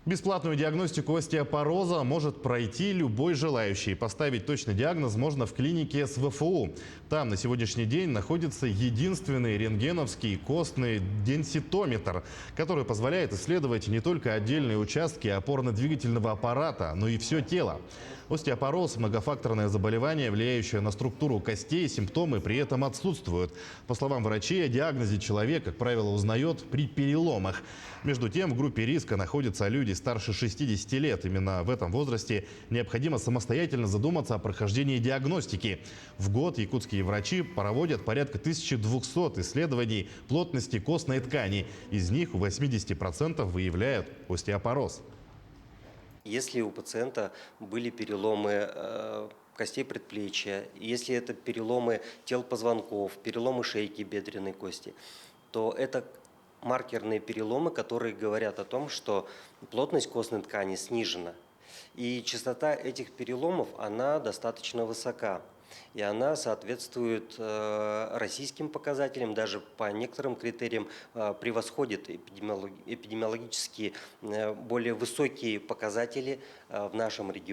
Бесплатную диагностику остеопороза может пройти любой желающий. Поставить точный диагноз можно в клинике СВФУ. Там на сегодняшний день находится единственный рентгеновский костный денситометр, который позволяет исследовать не только отдельные участки опорно-двигательного аппарата, но и все тело. Остеопороз – многофакторное заболевание, влияющее на структуру костей, симптомы при этом отсутствуют. По словам врачей, о диагнозе человек, как правило, узнает при переломах. Между тем, в группе риска находятся люди старше 60 лет. Именно в этом возрасте необходимо самостоятельно задуматься о прохождении диагностики. В год якутские врачи проводят порядка 1200 исследований плотности костной ткани. Из них у 80% выявляют остеопороз. Если у пациента были переломы костей предплечья, если это переломы тел позвонков, переломы шейки бедренной кости, то это маркерные переломы, которые говорят о том, что плотность костной ткани снижена. И частота этих переломов, она достаточно высока. И она соответствует российским показателям, даже по некоторым критериям превосходит эпидемиологически более высокие показатели в нашем регионе.